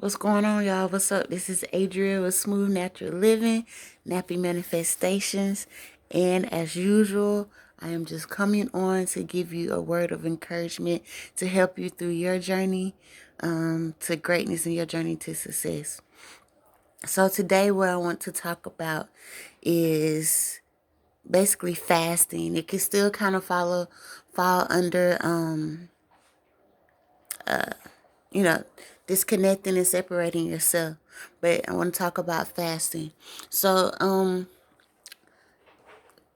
What's going on, y'all? What's up? This is Adria with Smooth Natural Living, NappiManifestionz, and as usual, I am just coming on to give you a word of encouragement to help you through your journey to greatness and your journey to success. So today, what I want to talk about is basically fasting. It can still kind of fall under you know, disconnecting and separating yourself. But I want to talk about fasting. So,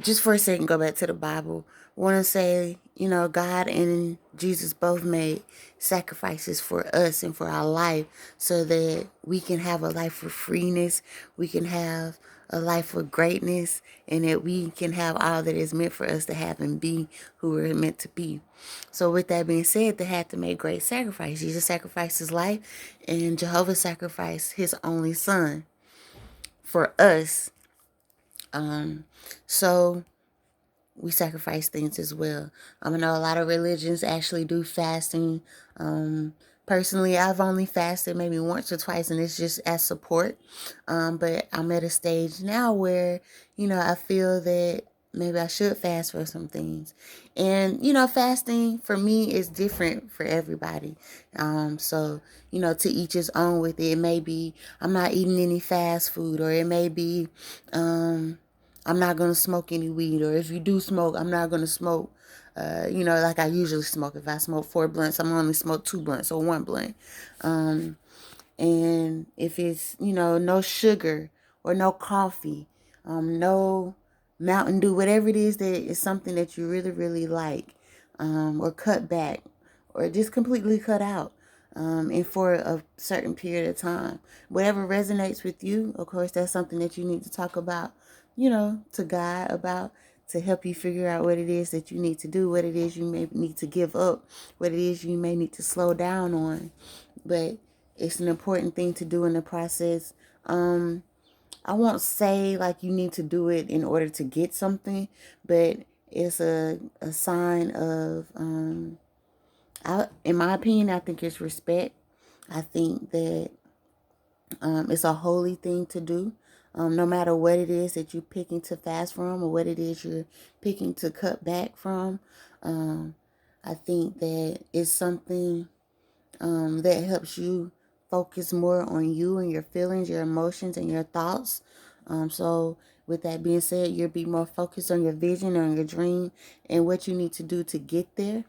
just for a second, go back to the Bible. I want to say, God and Jesus both made sacrifices for us and for our life so that we can have a life of freeness, we can have a life of greatness, and that we can have all that is meant for us to have and be who we're meant to be. So with that being said, they had to make great sacrifice. Jesus sacrificed his life, and Jehovah sacrificed his only son for us. So we sacrifice things as well. I know a lot of religions actually do fasting. Personally, I've only fasted maybe once or twice, and it's just as support. But I'm at a stage now where, I feel that maybe I should fast for some things. And, fasting for me is different for everybody. So, to each his own with it. It may be I'm not eating any fast food, or it may be, I'm not going to smoke any weed, or if you do smoke, I'm not going to smoke, like I usually smoke. If I smoke 4 blunts, I'm going to only smoke 2 blunts or 1 blunt. And if it's, no sugar or no coffee, no Mountain Dew, whatever it is that is something that you really, really like, or cut back, or just completely cut out. And for a certain period of time, whatever resonates with you, of course, that's something that you need to talk about, to God about, to help you figure out what it is that you need to do, what it is you may need to give up, what it is you may need to slow down on. But it's an important thing to do in the process. I won't say like you need to do it in order to get something, but it's a sign of, in my opinion, I think it's respect. I think that it's a holy thing to do. No matter what it is that you're picking to fast from, or what it is you're picking to cut back from, I think that it's something that helps you focus more on you and your feelings, your emotions, and your thoughts. So with that being said, you'll be more focused on your vision, on your dream, and what you need to do to get there.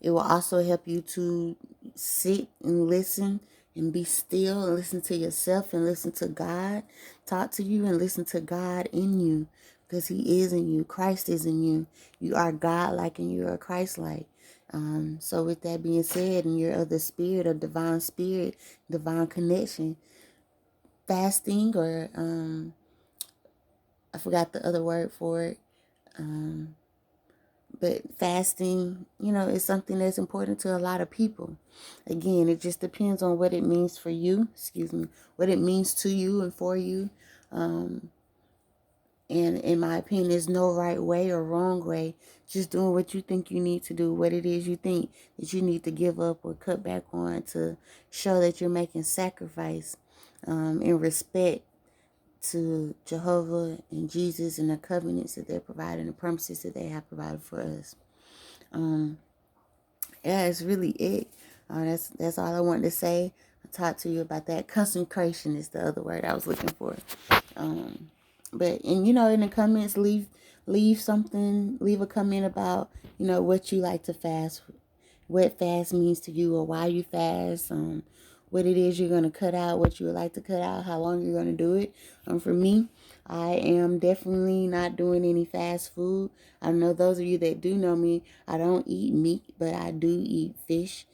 It will also help you to sit and listen and be still and listen to yourself and listen to God talk to you and listen to God in you, because he is in you. Christ is in you. You are God-like and you are Christ-like. So with that being said, and you're of the spirit, divine connection, fasting, or I forgot the other word for it. But fasting, is something that's important to a lot of people. Again, it just depends on what it means for you, what it means to you and for you. And in my opinion, there's no right way or wrong way. Just doing what you think you need to do, what it is you think that you need to give up or cut back on to show that you're making sacrifice in respect to Jehovah and Jesus and the covenants that they're providing, the promises that they have provided for us. Yeah, it's really it. That's all I wanted to say. I talked to you about that. Consecration is the other word I was looking for. But in the comments, leave something. Leave a comment about what you like to fast, what fast means to you, or why you fast. What it is you're going to cut out, what you would like to cut out, how long you're going to do it. For me, I am definitely not doing any fast food. I know those of you that do know me, I don't eat meat, but I do eat fish.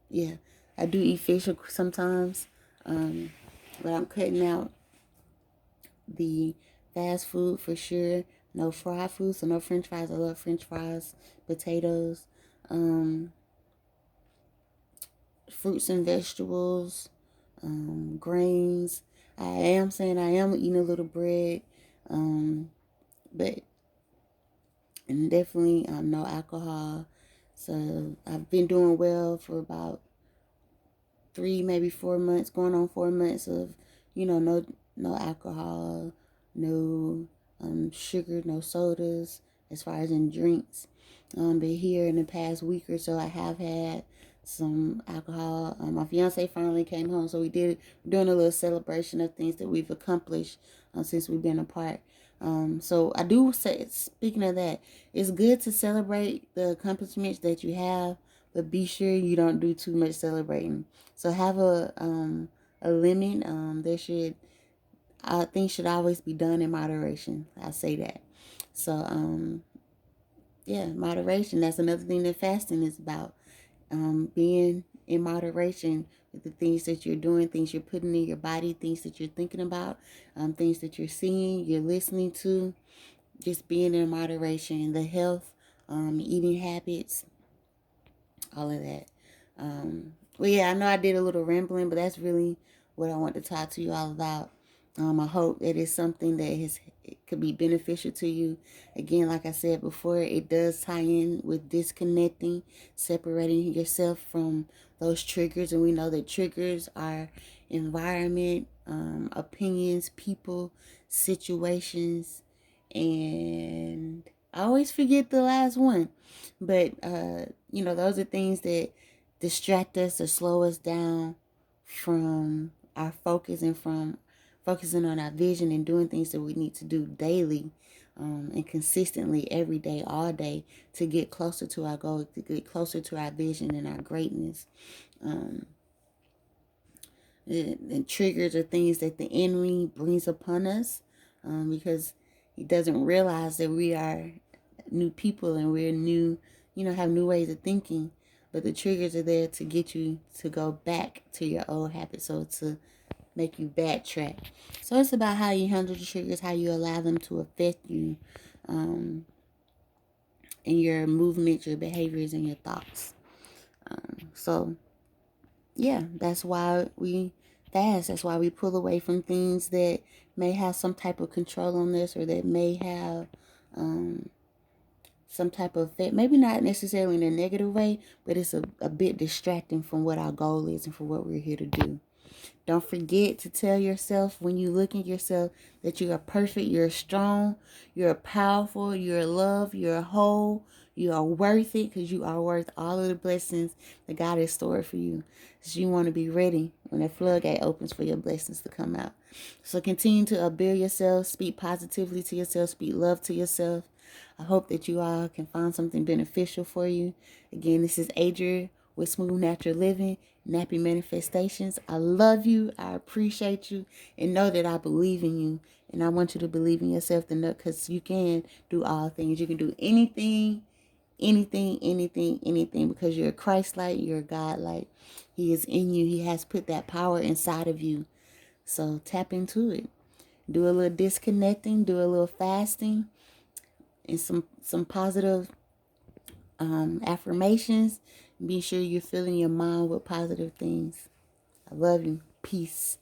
Yeah, I do eat fish sometimes, but I'm cutting out the fast food for sure. No fried food, so no French fries. I love French fries, potatoes, fruits and vegetables, grains. I am saying I am eating a little bread, but and definitely no alcohol. So I've been doing well for about 3, maybe 4 months, going on 4 months of, no alcohol, no sugar, no sodas, as far as in drinks. But here in the past week or so, I have had some alcohol. My fiance finally came home, so doing a little celebration of things that we've accomplished since we've been apart. So I do say, speaking of that, it's good to celebrate the accomplishments that you have, but be sure you don't do too much celebrating. So have a limit. Things should always be done in moderation. I say that. So yeah, moderation. That's another thing that fasting is about. Being in moderation with the things that you're doing, things you're putting in your body, things that you're thinking about, things that you're seeing, you're listening to. Just being in moderation, the health, eating habits, all of that. Well, yeah, I know I did a little rambling, but that's really what I want to talk to you all about. I hope that it's something that it could be beneficial to you. Again, like I said before, it does tie in with disconnecting, separating yourself from those triggers. And we know that triggers are environment, opinions, people, situations, and I always forget the last one. But, those are things that distract us or slow us down from our focus and from focusing on our vision and doing things that we need to do daily and consistently every day, all day, to get closer to our goal, to get closer to our vision and our greatness. And triggers are things that the enemy brings upon us because he doesn't realize that we are new people and we're new, have new ways of thinking. But the triggers are there to get you to go back to your old habits, so to make you backtrack. So it's about how you handle the triggers, how you allow them to affect you in your movements, your behaviors, and your thoughts. So yeah, that's why we fast. That's why we pull away from things that may have some type of control on this, or that may have some type of effect. Maybe not necessarily in a negative way, but it's a bit distracting from what our goal is and for what we're here to do. Don't forget to tell yourself when you look at yourself that you are perfect, you're strong, you're powerful, you're loved, you're whole, you are worth it, because you are worth all of the blessings that God has stored for you. So you want to be ready when the floodgate opens for your blessings to come out. So continue to build yourself, speak positively to yourself, speak love to yourself. I hope that you all can find something beneficial for you. Again, this is Adria with Smooth Natural Living, NappiManifestionz. I love you. I appreciate you. And know that I believe in you. And I want you to believe in yourself because you can do all things. You can do anything, anything, because you're Christlike, you're God-like. He is in you. He has put that power inside of you. So tap into it. Do a little disconnecting, do a little fasting, and some positive affirmations. Be sure you're filling your mind with positive things. I love you. Peace.